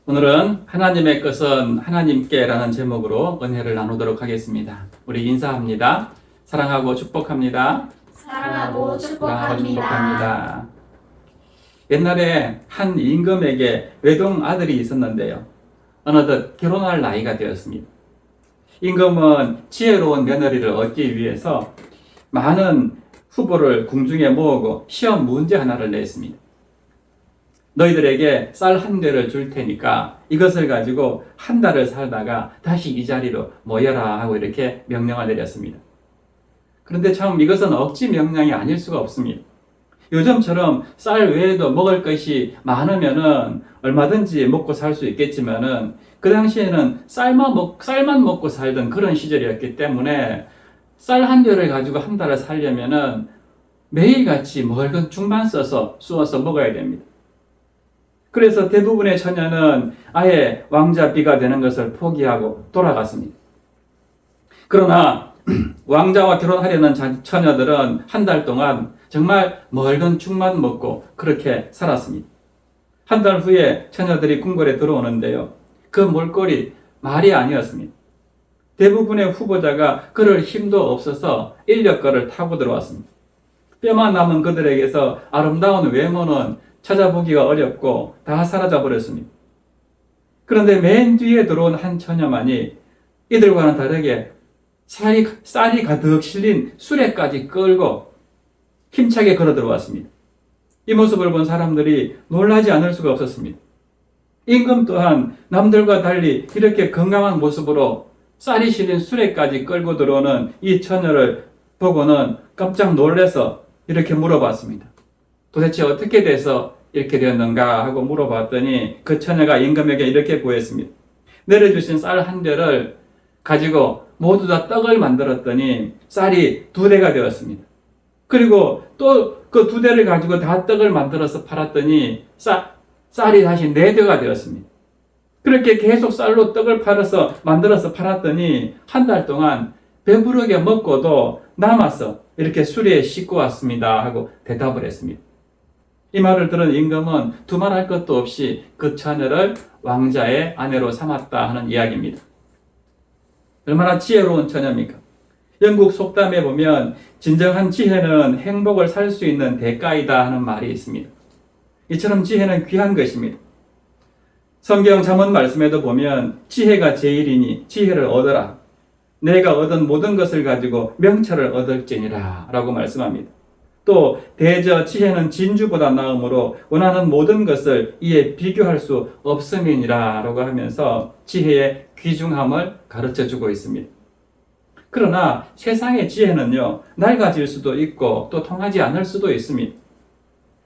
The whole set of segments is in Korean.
오늘은 하나님의 것은 하나님께라는 제목으로 은혜를 나누도록 하겠습니다. 우리 인사합니다. 사랑하고 축복합니다. 사랑하고 사랑하고 축복합니다. 축복합니다. 옛날에 한 임금에게 외동 아들이 있었는데요. 어느덧 결혼할 나이가 되었습니다. 임금은 지혜로운 며느리를 얻기 위해서 많은 후보를 궁중에 모으고 시험 문제 하나를 냈습니다. 너희들에게 쌀 한 대를 줄 테니까 이것을 가지고 한 달을 살다가 다시 이 자리로 모여라 하고 이렇게 명령을 내렸습니다. 그런데 참 이것은 억지 명령이 아닐 수가 없습니다. 요즘처럼 쌀 외에도 먹을 것이 많으면은 얼마든지 먹고 살 수 있겠지만은 그 당시에는 쌀만 먹고 살던 그런 시절이었기 때문에 쌀 한 대를 가지고 한 달을 살려면은 매일같이 먹은 죽만 쑤어서 먹어야 됩니다. 그래서 대부분의 처녀는 아예 왕자비가 되는 것을 포기하고 돌아갔습니다. 그러나 왕자와 결혼하려는 처녀들은 한 달 동안 정말 먹은 죽만 먹고 그렇게 살았습니다. 한 달 후에 처녀들이 궁궐에 들어오는데요. 그 몰골이 말이 아니었습니다. 대부분의 후보자가 그럴 힘도 없어서 인력거를 타고 들어왔습니다. 뼈만 남은 그들에게서 아름다운 외모는 찾아보기가 어렵고 다 사라져 버렸습니다. 그런데 맨 뒤에 들어온 한 처녀만이 이들과는 다르게 쌀이 가득 실린 수레까지 끌고 힘차게 걸어 들어왔습니다. 이 모습을 본 사람들이 놀라지 않을 수가 없었습니다. 임금 또한 남들과 달리 이렇게 건강한 모습으로 쌀이 실린 수레까지 끌고 들어오는 이 처녀를 보고는 깜짝 놀라서 이렇게 물어봤습니다. 도대체 어떻게 돼서 이렇게 되었는가 하고 물어봤더니 그 처녀가 임금에게 이렇게 구했습니다. 내려주신 쌀 한 대를 가지고 모두 다 떡을 만들었더니 쌀이 2대가 되었습니다. 그리고 또 그 2대를 가지고 다 떡을 만들어서 팔았더니 쌀이 다시 4대가 되었습니다. 그렇게 계속 쌀로 떡을 만들어서 팔았더니 한 달 동안 배부르게 먹고도 남아서 이렇게 수레에 싣고 왔습니다 하고 대답을 했습니다. 이 말을 들은 임금은 두말할 것도 없이 그 처녀를 왕자의 아내로 삼았다 하는 이야기입니다. 얼마나 지혜로운 처녀입니까? 영국 속담에 보면 진정한 지혜는 행복을 살 수 있는 대가이다 하는 말이 있습니다. 이처럼 지혜는 귀한 것입니다. 성경 잠언 말씀에도 보면 지혜가 제일이니 지혜를 얻어라. 내가 얻은 모든 것을 가지고 명철을 얻을지니라 라고 말씀합니다. 또 대저 지혜는 진주보다 나음으로 원하는 모든 것을 이에 비교할 수 없음이니라 라고 하면서 지혜의 귀중함을 가르쳐주고 있습니다. 그러나 세상의 지혜는요, 낡아질 수도 있고 또 통하지 않을 수도 있습니다.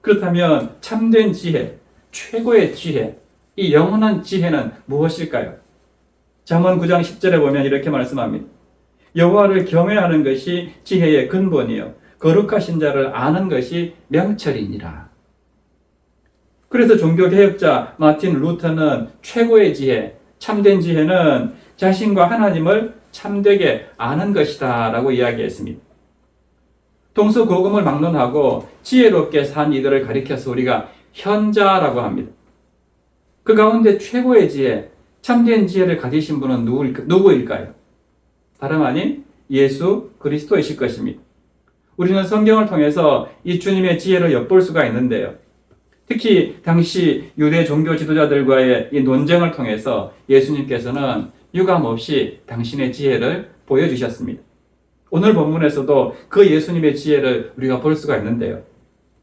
그렇다면 참된 지혜, 최고의 지혜, 이 영원한 지혜는 무엇일까요? 잠언 9장 10절에 보면 이렇게 말씀합니다. 여호와를 경외하는 것이 지혜의 근본이요 거룩하신 자를 아는 것이 명철이니라. 그래서 종교개혁자 마틴 루터는 최고의 지혜, 참된 지혜는 자신과 하나님을 참되게 아는 것이다 라고 이야기했습니다. 동서고금을 막론하고 지혜롭게 산 이들을 가리켜서 우리가 현자라고 합니다. 그 가운데 최고의 지혜, 참된 지혜를 가지신 분은 누구일까요? 다름 아닌 예수 그리스도이실 것입니다. 우리는 성경을 통해서 이 주님의 지혜를 엿볼 수가 있는데요. 특히 당시 유대 종교 지도자들과의 이 논쟁을 통해서 예수님께서는 유감없이 당신의 지혜를 보여주셨습니다. 오늘 본문에서도 그 예수님의 지혜를 우리가 볼 수가 있는데요.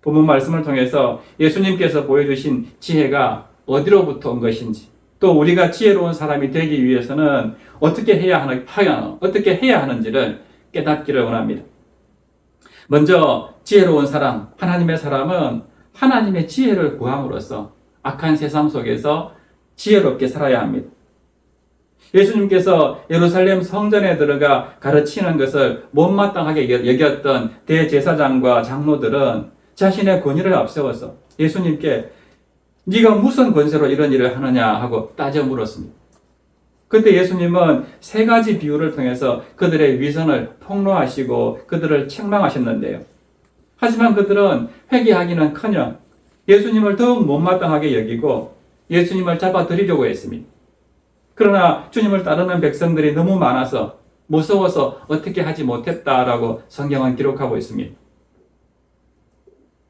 본문 말씀을 통해서 예수님께서 보여주신 지혜가 어디로부터 온 것인지, 또 우리가 지혜로운 사람이 되기 위해서는 어떻게 해야 하는지를 깨닫기를 원합니다. 먼저 지혜로운 사람, 하나님의 사람은 하나님의 지혜를 구함으로써 악한 세상 속에서 지혜롭게 살아야 합니다. 예수님께서 예루살렘 성전에 들어가 가르치는 것을 못마땅하게 여겼던 대제사장과 장로들은 자신의 권위를 앞세워서 예수님께 네가 무슨 권세로 이런 일을 하느냐 하고 따져 물었습니다. 그때 예수님은 3가지 비유를 통해서 그들의 위선을 폭로하시고 그들을 책망하셨는데요. 하지만 그들은 회개하기는커녕 예수님을 더욱 못마땅하게 여기고 예수님을 잡아들이려고 했습니다. 그러나 주님을 따르는 백성들이 너무 많아서 무서워서 어떻게 하지 못했다라고 성경은 기록하고 있습니다.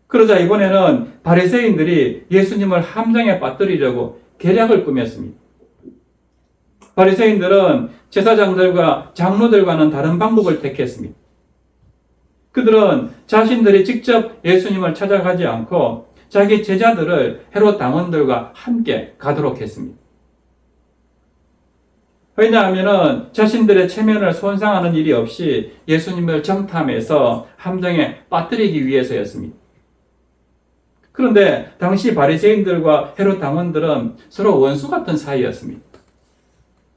그러자 이번에는 바리새인들이 예수님을 함정에 빠뜨리려고 계략을 꾸몄습니다. 바리새인들은 제사장들과 장로들과는 다른 방법을 택했습니다. 그들은 자신들이 직접 예수님을 찾아가지 않고 자기 제자들을 헤롯 당원들과 함께 가도록 했습니다. 왜냐하면 자신들의 체면을 손상하는 일이 없이 예수님을 정탐해서 함정에 빠뜨리기 위해서였습니다. 그런데 당시 바리새인들과 헤롯 당원들은 서로 원수 같은 사이였습니다.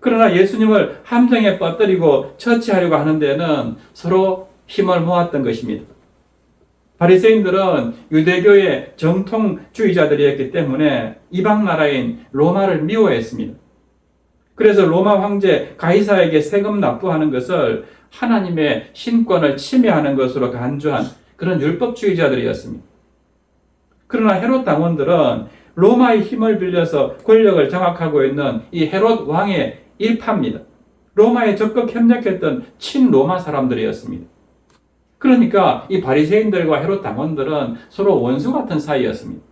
그러나 예수님을 함정에 빠뜨리고 처치하려고 하는 데는 서로 힘을 모았던 것입니다. 바리새인들은 유대교의 정통주의자들이었기 때문에 이방 나라인 로마를 미워했습니다. 그래서 로마 황제 가이사에게 세금 납부하는 것을 하나님의 신권을 침해하는 것으로 간주한 그런 율법주의자들이었습니다. 그러나 헤롯 당원들은 로마의 힘을 빌려서 권력을 장악하고 있는 이 헤롯 왕의 일파입니다. 로마에 적극 협력했던 친로마 사람들이었습니다. 그러니까 이 바리새인들과 헤롯 당원들은 서로 원수 같은 사이였습니다.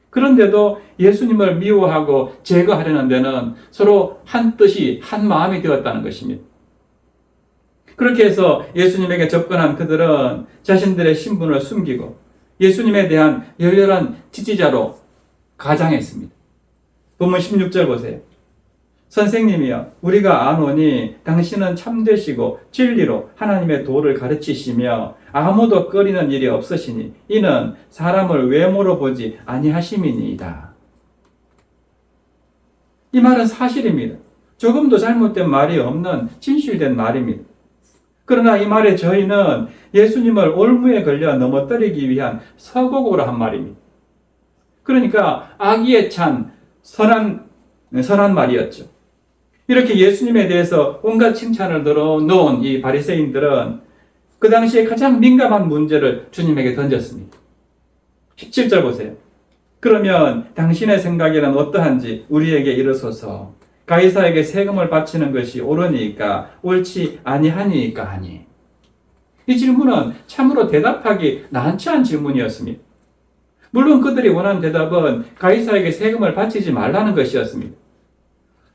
그런데도 예수님을 미워하고 제거하려는 데는 서로 한 뜻이 한 마음이 되었다는 것입니다. 그렇게 해서 예수님에게 접근한 그들은 자신들의 신분을 숨기고 예수님에 대한 열렬한 지지자로 가장했습니다. 본문 16절 보세요. 선생님이여, 우리가 아노니 당신은 참되시고 진리로 하나님의 도를 가르치시며 아무도 꺼리는 일이 없으시니 이는 사람을 외모로 보지 아니하심이니이다. 이 말은 사실입니다. 조금도 잘못된 말이 없는 진실된 말입니다. 그러나 이 말에 저희는 예수님을 올무에 걸려 넘어뜨리기 위한 서곡으로 한 말입니다. 그러니까 악의에 찬 선한 말이었죠. 이렇게 예수님에 대해서 온갖 칭찬을 들어놓은 이 바리새인들은 그 당시에 가장 민감한 문제를 주님에게 던졌습니다. 17절 보세요. 그러면 당신의 생각에는 어떠한지 우리에게 이르소서. 가이사에게 세금을 바치는 것이 옳으니까 옳지 아니하니까 하니. 이 질문은 참으로 대답하기 난처한 질문이었습니다. 물론 그들이 원한 대답은 가이사에게 세금을 바치지 말라는 것이었습니다.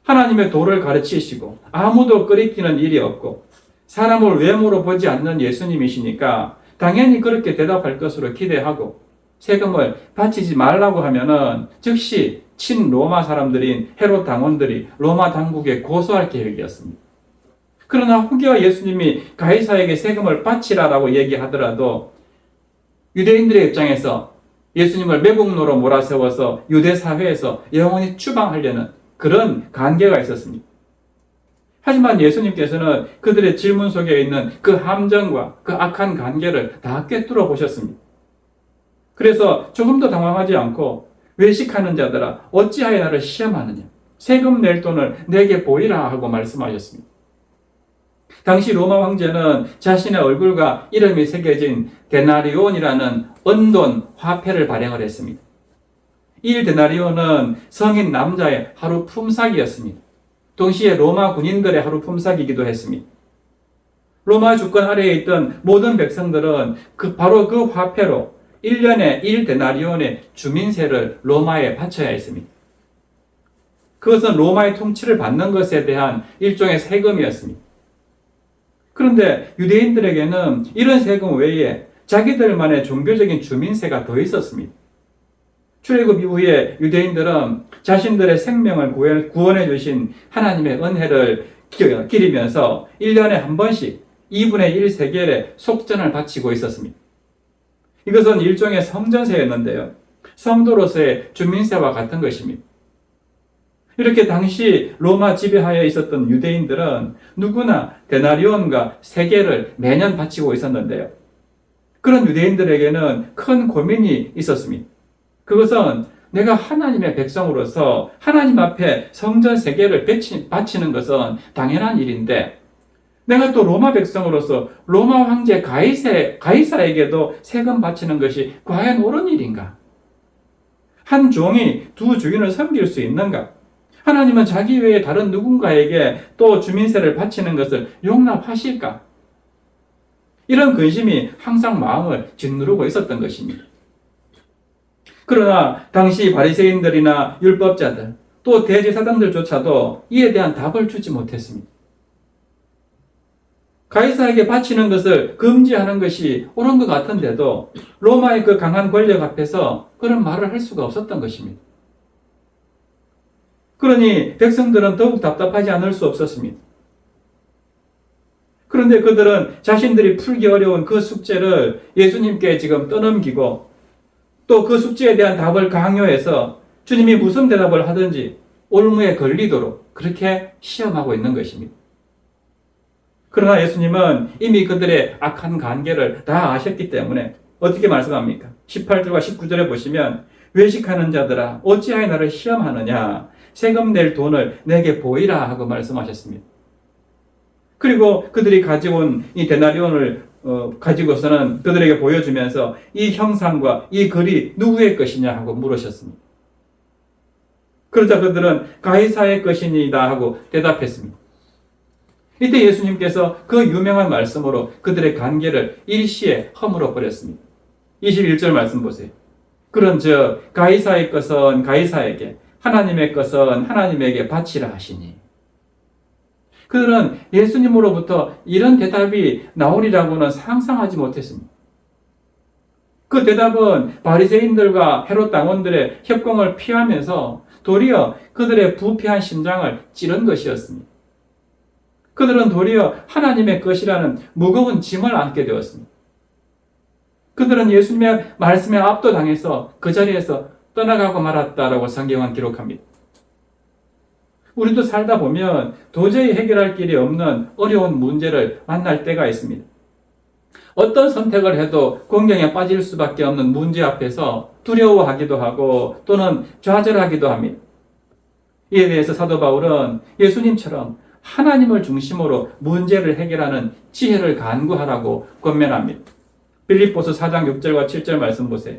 하나님의 도를 가르치시고 아무도 꺼리끼는 일이 없고 사람을 외모로 보지 않는 예수님이시니까 당연히 그렇게 대답할 것으로 기대하고 세금을 바치지 말라고 하면은 즉시 친로마 사람들인 헤롯 당원들이 로마 당국에 고소할 계획이었습니다. 그러나 혹여 예수님이 가이사에게 세금을 바치라라고 얘기하더라도 유대인들의 입장에서 예수님을 매국노로 몰아세워서 유대 사회에서 영원히 추방하려는 그런 관계가 있었습니다. 하지만 예수님께서는 그들의 질문 속에 있는 그 함정과 그 악한 관계를 다 꿰뚫어 보셨습니다. 그래서 조금도 당황하지 않고 외식하는 자들아 어찌하여 나를 시험하느냐, 세금 낼 돈을 내게 보이라 하고 말씀하셨습니다. 당시 로마 황제는 자신의 얼굴과 이름이 새겨진 데나리온이라는 은돈 화폐를 발행을 했습니다. 1데나리온은 성인 남자의 하루 품삯이었습니다. 동시에 로마 군인들의 하루 품삯이기도 했습니다. 로마 주권 아래에 있던 모든 백성들은 바로 그 화폐로 1년에 1데나리온의 주민세를 로마에 바쳐야 했습니다. 그것은 로마의 통치를 받는 것에 대한 일종의 세금이었습니다. 그런데 유대인들에게는 이런 세금 외에 자기들만의 종교적인 주민세가 더 있었습니다. 출애굽 이후에 유대인들은 자신들의 생명을 구원해 주신 하나님의 은혜를 기리면서 1년에 한 번씩 2분의 1 세겔의 속전을 바치고 있었습니다. 이것은 일종의 성전세였는데요. 성도로서의 주민세와 같은 것입니다. 이렇게 당시 로마 지배하에 있었던 유대인들은 누구나 데나리온과 세겔을 매년 바치고 있었는데요. 그런 유대인들에게는 큰 고민이 있었습니다. 그것은 내가 하나님의 백성으로서 하나님 앞에 성전 세계를 바치는 것은 당연한 일인데 내가 또 로마 백성으로서 로마 황제 가이사에게도 세금 바치는 것이 과연 옳은 일인가? 한 종이 두 주인을 섬길 수 있는가? 하나님은 자기 외에 다른 누군가에게 또 주민세를 바치는 것을 용납하실까? 이런 근심이 항상 마음을 짓누르고 있었던 것입니다. 그러나 당시 바리새인들이나 율법자들 또 대제사장들조차도 이에 대한 답을 주지 못했습니다. 가이사에게 바치는 것을 금지하는 것이 옳은 것 같은데도 로마의 그 강한 권력 앞에서 그런 말을 할 수가 없었던 것입니다. 그러니 백성들은 더욱 답답하지 않을 수 없었습니다. 그런데 그들은 자신들이 풀기 어려운 그 숙제를 예수님께 지금 떠넘기고 또 그 숙제에 대한 답을 강요해서 주님이 무슨 대답을 하든지 올무에 걸리도록 그렇게 시험하고 있는 것입니다. 그러나 예수님은 이미 그들의 악한 관계를 다 아셨기 때문에 어떻게 말씀합니까? 18절과 19절에 보시면 외식하는 자들아 어찌하여 나를 시험하느냐 세금 낼 돈을 내게 보이라 하고 말씀하셨습니다. 그리고 그들이 가지고 온 이 데나리온을 가지고서는 그들에게 보여주면서 이 형상과 이 글이 누구의 것이냐 하고 물으셨습니다. 그러자 그들은 가이사의 것이니다 하고 대답했습니다. 이때 예수님께서 그 유명한 말씀으로 그들의 관계를 일시에 허물어 버렸습니다. 21절 말씀 보세요. 그런즉 가이사의 것은 가이사에게 하나님의 것은 하나님에게 바치라 하시니. 그들은 예수님으로부터 이런 대답이 나오리라고는 상상하지 못했습니다. 그 대답은 바리새인들과 헤롯 당원들의 협공을 피하면서 도리어 그들의 부패한 심장을 찌른 것이었습니다. 그들은 도리어 하나님의 것이라는 무거운 짐을 안게 되었습니다. 그들은 예수님의 말씀에 압도당해서 그 자리에서 떠나가고 말았다라고 성경은 기록합니다. 우리도 살다 보면 도저히 해결할 길이 없는 어려운 문제를 만날 때가 있습니다. 어떤 선택을 해도 공경에 빠질 수밖에 없는 문제 앞에서 두려워하기도 하고 또는 좌절하기도 합니다. 이에 대해서 사도 바울은 예수님처럼 하나님을 중심으로 문제를 해결하는 지혜를 간구하라고 권면합니다. 빌립보서 4장 6절과 7절 말씀 보세요.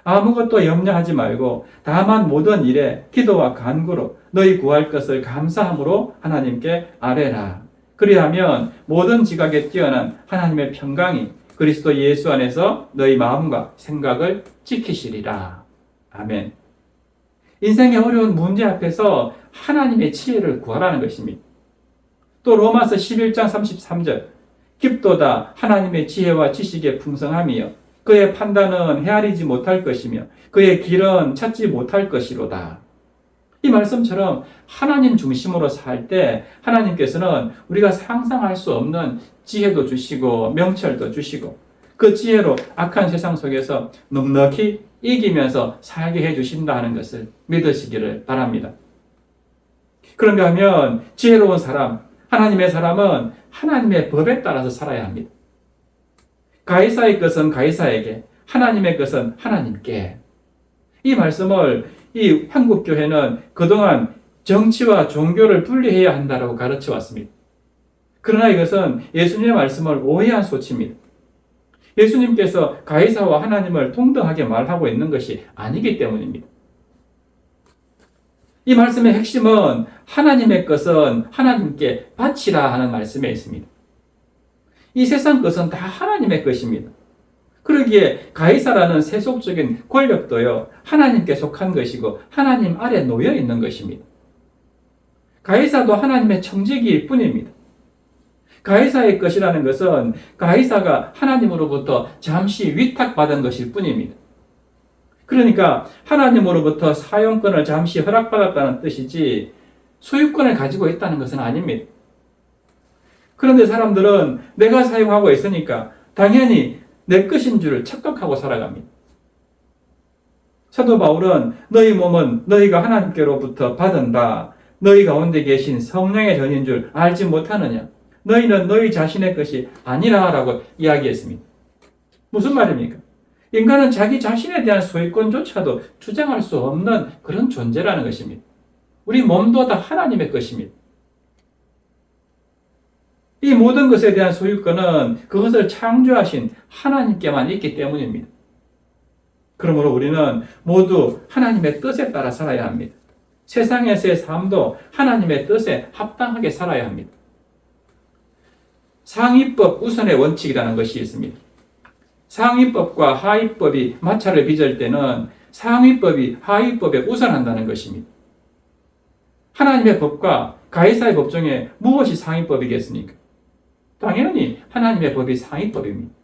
아무것도 염려하지 말고 다만 모든 일에 기도와 간구로 너희 구할 것을 감사함으로 하나님께 아뢰라. 그리하면 모든 지각에 뛰어난 하나님의 평강이 그리스도 예수 안에서 너희 마음과 생각을 지키시리라. 아멘. 인생의 어려운 문제 앞에서 하나님의 지혜를 구하라는 것입니다. 또 로마서 11장 33절 깊도다 하나님의 지혜와 지식의 풍성함이여 그의 판단은 헤아리지 못할 것이며 그의 길은 찾지 못할 것이로다. 이 말씀처럼 하나님 중심으로 살 때 하나님께서는 우리가 상상할 수 없는 지혜도 주시고 명철도 주시고 그 지혜로 악한 세상 속에서 넉넉히 이기면서 살게 해주신다 하는 것을 믿으시기를 바랍니다. 그런가 하면 지혜로운 사람, 하나님의 사람은 하나님의 법에 따라서 살아야 합니다. 가이사의 것은 가이사에게, 하나님의 것은 하나님께. 이 말씀을 이 한국교회는 그동안 정치와 종교를 분리해야 한다고 가르쳐 왔습니다. 그러나 이것은 예수님의 말씀을 오해한 소치입니다. 예수님께서 가이사와 하나님을 동등하게 말하고 있는 것이 아니기 때문입니다. 이 말씀의 핵심은 하나님의 것은 하나님께 바치라 하는 말씀에 있습니다. 이 세상 것은 다 하나님의 것입니다. 그러기에 가이사라는 세속적인 권력도요, 하나님께 속한 것이고 하나님 아래 놓여 있는 것입니다. 가이사도 하나님의 청지기일 뿐입니다. 가이사의 것이라는 것은 가이사가 하나님으로부터 잠시 위탁받은 것일 뿐입니다. 그러니까 하나님으로부터 사용권을 잠시 허락받았다는 뜻이지 소유권을 가지고 있다는 것은 아닙니다. 그런데 사람들은 내가 사용하고 있으니까 당연히 내 것인 줄 착각하고 살아갑니다. 사도 바울은 너희 몸은 너희가 하나님께로부터 받은 바 너희 가운데 계신 성령의 전인 줄 알지 못하느냐? 너희는 너희 자신의 것이 아니라 라고 이야기했습니다. 무슨 말입니까? 인간은 자기 자신에 대한 소유권조차도 주장할 수 없는 그런 존재라는 것입니다. 우리 몸도 다 하나님의 것입니다. 이 모든 것에 대한 소유권은 그것을 창조하신 하나님께만 있기 때문입니다. 그러므로 우리는 모두 하나님의 뜻에 따라 살아야 합니다. 세상에서의 삶도 하나님의 뜻에 합당하게 살아야 합니다. 상위법 우선의 원칙이라는 것이 있습니다. 상위법과 하위법이 마찰을 빚을 때는 상위법이 하위법에 우선한다는 것입니다. 하나님의 법과 가이사의 법 중에 무엇이 상위법이겠습니까? 당연히 하나님의 법이 상위법입니다.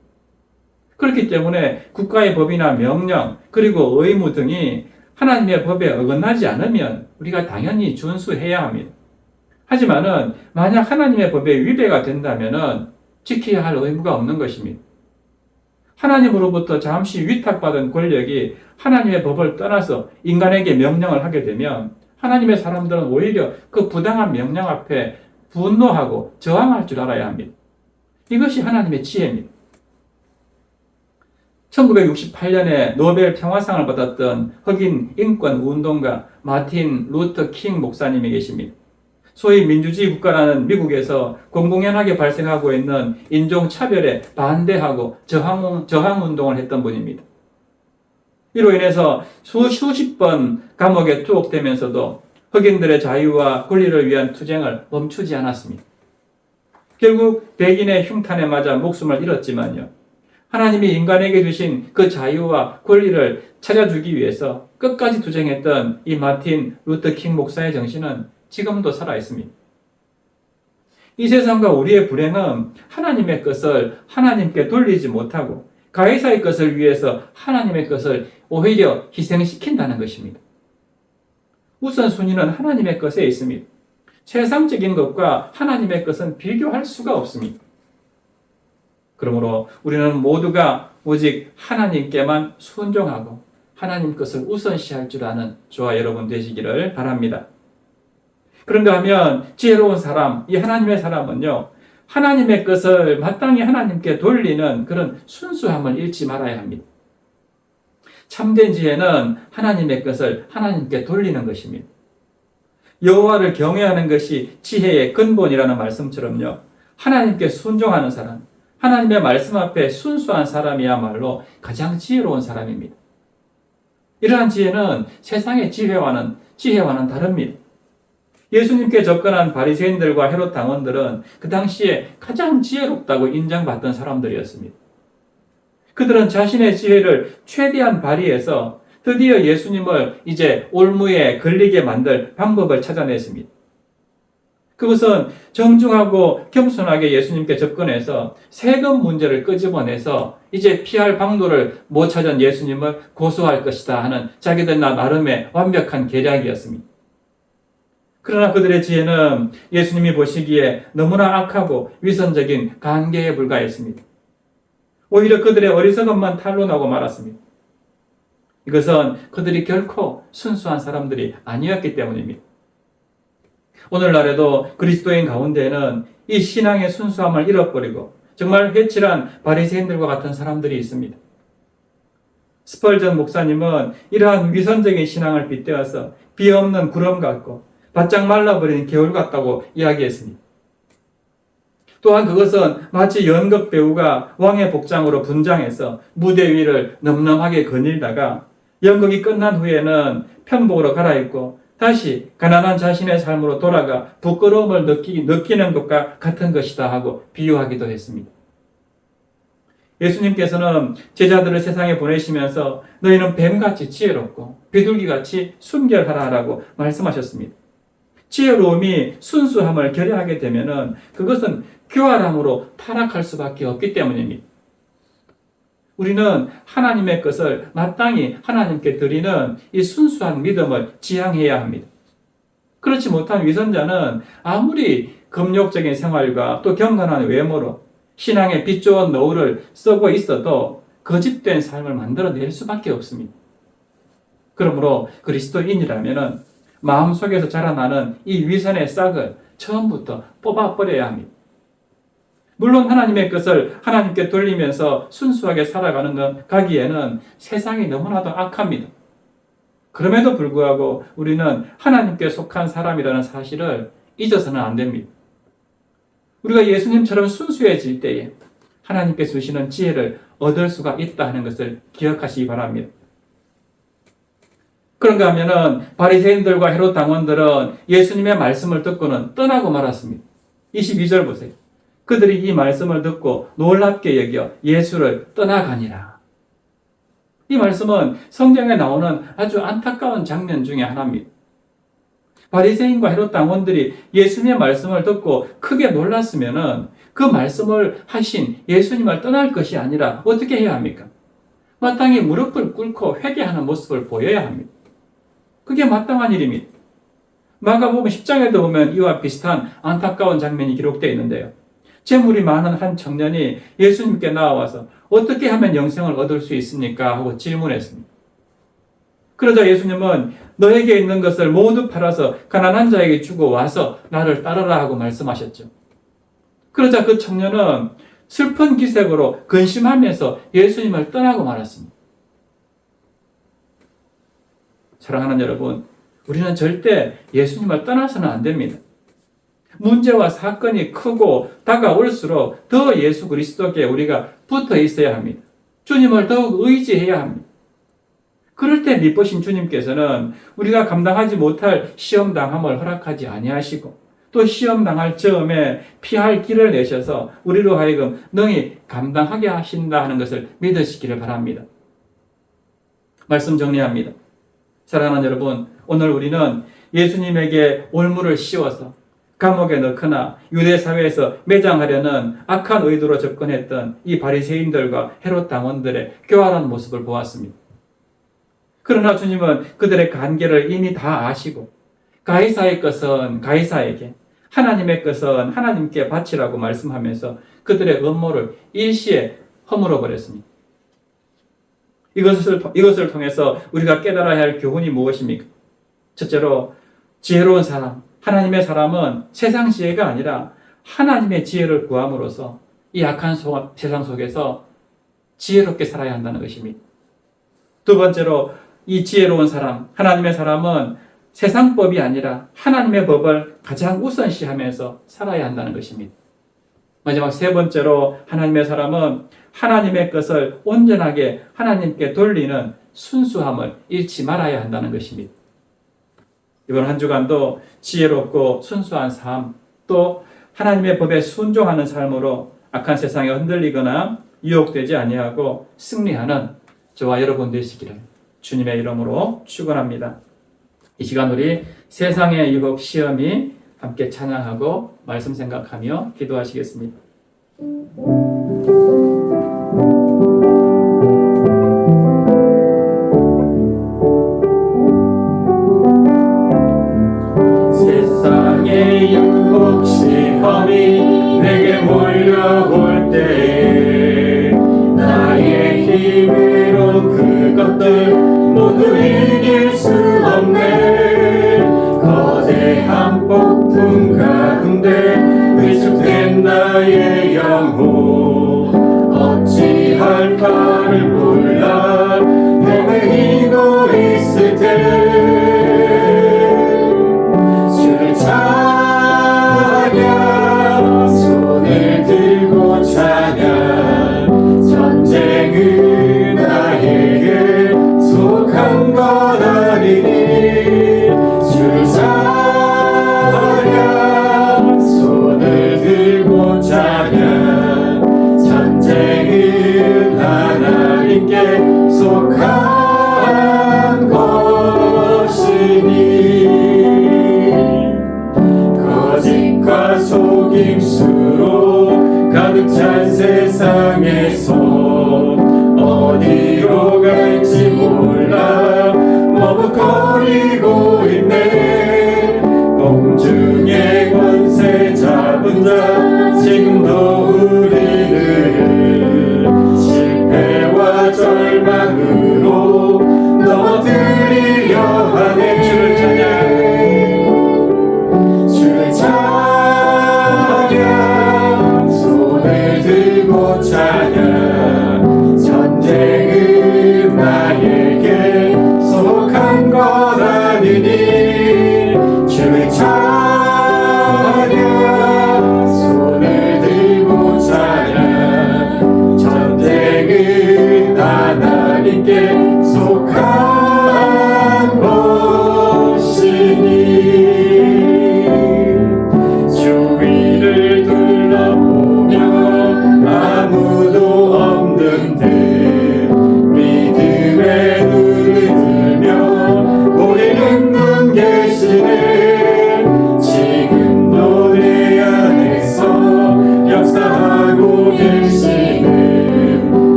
그렇기 때문에 국가의 법이나 명령 그리고 의무 등이 하나님의 법에 어긋나지 않으면 우리가 당연히 준수해야 합니다. 하지만은 만약 하나님의 법에 위배가 된다면은 지켜야 할 의무가 없는 것입니다. 하나님으로부터 잠시 위탁받은 권력이 하나님의 법을 떠나서 인간에게 명령을 하게 되면 하나님의 사람들은 오히려 그 부당한 명령 앞에 분노하고 저항할 줄 알아야 합니다. 이것이 하나님의 지혜입니다. 1968년에 노벨 평화상을 받았던 흑인 인권 운동가 마틴 루터 킹 목사님이 계십니다. 소위 민주주의 국가라는 미국에서 공공연하게 발생하고 있는 인종차별에 반대하고 저항 운동을 했던 분입니다. 이로 인해서 수십 번 감옥에 투옥되면서도 흑인들의 자유와 권리를 위한 투쟁을 멈추지 않았습니다. 결국 백인의 흉탄에 맞아 목숨을 잃었지만요. 하나님이 인간에게 주신 그 자유와 권리를 찾아주기 위해서 끝까지 투쟁했던 이 마틴 루터 킹 목사의 정신은 지금도 살아있습니다. 이 세상과 우리의 불행은 하나님의 것을 하나님께 돌리지 못하고 가이사의 것을 위해서 하나님의 것을 오히려 희생시킨다는 것입니다. 우선순위는 하나님의 것에 있습니다. 세상적인 것과 하나님의 것은 비교할 수가 없습니다. 그러므로 우리는 모두가 오직 하나님께만 순종하고 하나님 것을 우선시할 줄 아는 저와 여러분 되시기를 바랍니다. 그런가 하면 지혜로운 사람, 이 하나님의 사람은요, 하나님의 것을 마땅히 하나님께 돌리는 그런 순수함을 잃지 말아야 합니다. 참된 지혜는 하나님의 것을 하나님께 돌리는 것입니다. 여호와를 경외하는 것이 지혜의 근본이라는 말씀처럼요, 하나님께 순종하는 사람, 하나님의 말씀 앞에 순수한 사람이야말로 가장 지혜로운 사람입니다. 이러한 지혜는 세상의 지혜와는 다릅니다. 예수님께 접근한 바리새인들과 헤롯 당원들은 그 당시에 가장 지혜롭다고 인정받던 사람들이었습니다. 그들은 자신의 지혜를 최대한 발휘해서 드디어 예수님을 이제 올무에 걸리게 만들 방법을 찾아냈습니다. 그것은 정중하고 겸손하게 예수님께 접근해서 세금 문제를 끄집어내서 이제 피할 방도를 못 찾은 예수님을 고소할 것이다 하는 자기들 나름의 완벽한 계략이었습니다. 그러나 그들의 지혜는 예수님이 보시기에 너무나 악하고 위선적인 간계에 불과했습니다. 오히려 그들의 어리석음만 탄로나고 말았습니다. 이것은 그들이 결코 순수한 사람들이 아니었기 때문입니다. 오늘날에도 그리스도인 가운데에는 이 신앙의 순수함을 잃어버리고 정말 회칠한 바리새인들과 같은 사람들이 있습니다. 스펄전 목사님은 이러한 위선적인 신앙을 빗대어서 비 없는 구름 같고 바짝 말라버린 개울 같다고 이야기했습니다. 또한 그것은 마치 연극 배우가 왕의 복장으로 분장해서 무대 위를 넘넘하게 거닐다가 연극이 끝난 후에는 편복으로 갈아입고 다시 가난한 자신의 삶으로 돌아가 부끄러움을 느끼는 것과 같은 것이다 하고 비유하기도 했습니다. 예수님께서는 제자들을 세상에 보내시면서 너희는 뱀같이 지혜롭고 비둘기같이 순결하라고 말씀하셨습니다. 지혜로움이 순수함을 결여하게 되면은 그것은 교활함으로 타락할 수밖에 없기 때문입니다. 우리는 하나님의 것을 마땅히 하나님께 드리는 이 순수한 믿음을 지향해야 합니다. 그렇지 못한 위선자는 아무리 금욕적인 생활과 또 경건한 외모로 신앙의 빛 좋은 노후를 쓰고 있어도 거짓된 삶을 만들어낼 수밖에 없습니다. 그러므로 그리스도인이라면 마음속에서 자라나는 이 위선의 싹을 처음부터 뽑아버려야 합니다. 물론 하나님의 것을 하나님께 돌리면서 순수하게 살아가는 것 가기에는 세상이 너무나도 악합니다. 그럼에도 불구하고 우리는 하나님께 속한 사람이라는 사실을 잊어서는 안 됩니다. 우리가 예수님처럼 순수해질 때에 하나님께 주시는 지혜를 얻을 수가 있다 하는 것을 기억하시기 바랍니다. 그런가 하면은 바리새인들과 헤롯 당원들은 예수님의 말씀을 듣고는 떠나고 말았습니다. 22절 보세요. 그들이 이 말씀을 듣고 놀랍게 여겨 예수를 떠나가니라. 이 말씀은 성경에 나오는 아주 안타까운 장면 중에 하나입니다. 바리새인과 헤롯 당원들이 예수님의 말씀을 듣고 크게 놀랐으면은 그 말씀을 하신 예수님을 떠날 것이 아니라 어떻게 해야 합니까? 마땅히 무릎을 꿇고 회개하는 모습을 보여야 합니다. 그게 마땅한 일입니다. 마가복음 10장에도 보면 이와 비슷한 안타까운 장면이 기록되어 있는데요. 재물이 많은 한 청년이 예수님께 나와서 어떻게 하면 영생을 얻을 수 있습니까? 하고 질문했습니다. 그러자 예수님은 너에게 있는 것을 모두 팔아서 가난한 자에게 주고 와서 나를 따르라 하고 말씀하셨죠. 그러자 그 청년은 슬픈 기색으로 근심하면서 예수님을 떠나고 말았습니다. 사랑하는 여러분, 우리는 절대 예수님을 떠나서는 안 됩니다. 문제와 사건이 크고 다가올수록 더 예수 그리스도께 우리가 붙어 있어야 합니다. 주님을 더욱 의지해야 합니다. 그럴 때 미쁘신 주님께서는 우리가 감당하지 못할 시험당함을 허락하지 아니하시고 또 시험당할 즈음에 피할 길을 내셔서 우리로 하여금 능히 감당하게 하신다 하는 것을 믿으시기를 바랍니다. 말씀 정리합니다. 사랑하는 여러분, 오늘 우리는 예수님에게 올무를 씌워서 감옥에 넣거나 유대 사회에서 매장하려는 악한 의도로 접근했던 이 바리새인들과 헤롯 당원들의 교활한 모습을 보았습니다. 그러나 주님은 그들의 관계를 이미 다 아시고 가이사의 것은 가이사에게, 하나님의 것은 하나님께 바치라고 말씀하면서 그들의 음모를 일시에 허물어 버렸습니다. 이것을 통해서 우리가 깨달아야 할 교훈이 무엇입니까? 첫째로 지혜로운 사람, 하나님의 사람은 세상 지혜가 아니라 하나님의 지혜를 구함으로써 이 악한 세상 속에서 지혜롭게 살아야 한다는 것입니다. 두 번째로 이 지혜로운 사람, 하나님의 사람은 세상법이 아니라 하나님의 법을 가장 우선시하면서 살아야 한다는 것입니다. 마지막 세 번째로 하나님의 사람은 하나님의 것을 온전하게 하나님께 돌리는 순수함을 잃지 말아야 한다는 것입니다. 이번 한 주간도 지혜롭고 순수한 삶, 또 하나님의 법에 순종하는 삶으로 악한 세상에 흔들리거나 유혹되지 아니하고 승리하는 저와 여러분 되시기를 주님의 이름으로 축원합니다. 이 시간 우리 세상의 유혹 시험이 함께 찬양하고 말씀 생각하며 기도하시겠습니다. 세상의 유혹 시험이 내게 몰려올 때에 나의 힘으로 그것들 모두 이길 수 없네. 거대한 폭풍 가운데 위축된 나의 영혼 어찌할까를 몰라 헤매이고 있을 때 주를 찬양 손을 들고 찬양 전쟁은 나에게 속한 것 아니니 주를 찬양 손을 들고 찬양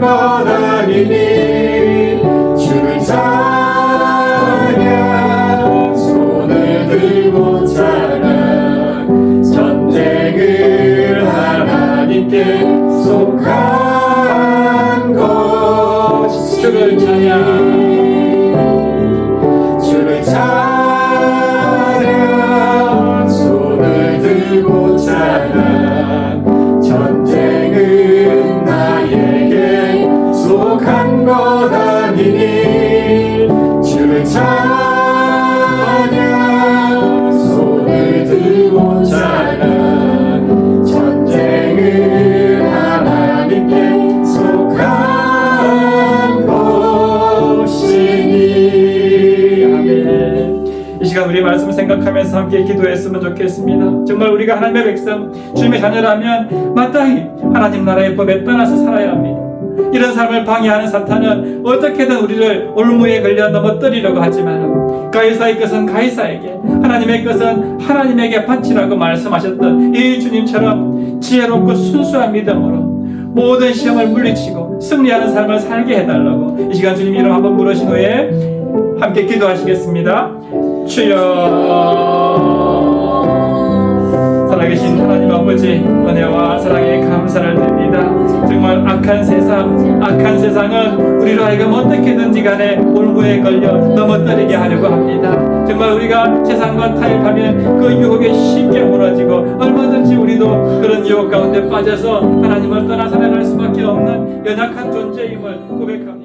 것 아니니 주를 찬양 손을 들고 찬양 전쟁을 하나님께 속한 것 주를 찬양 주를 찬양 손을 들고 찬양 전쟁은 나에게 속한 것 아니니 주를 찬양 손을 들고 찬양 전쟁은 하나님께 속한 것이니 아멘. 이 시간 우리 말씀 생각하면서 함께 기도했으면 좋겠습니다. 정말 우리가 하나님의 백성, 주님의 자녀라면 마땅히 하나님 나라의 법에 따라서 살아야 합니다. 이런 삶을 방해하는 사탄은 어떻게든 우리를 올무에 걸려 넘어뜨리려고 하지만 가이사의 것은 가이사에게, 하나님의 것은 하나님에게 바치라고 말씀하셨던 이 주님처럼 지혜롭고 순수한 믿음으로 모든 시험을 물리치고 승리하는 삶을 살게 해달라고 이 시간 주님 이름 한번 부르신 후에 함께 기도하시겠습니다. 주여, 살아계신 하나님 아버지, 은혜와 사랑에 감사를 드립니다. 정말 악한 세상은 우리로 하여금 어떻게든지 간에 올무에 걸려 넘어뜨리게 하려고 합니다. 정말 우리가 세상과 타협하면 그 유혹에 쉽게 무너지고 얼마든지 우리도 그런 유혹 가운데 빠져서 하나님을 떠나 살아갈 수밖에 없는 연약한 존재임을 고백합니다.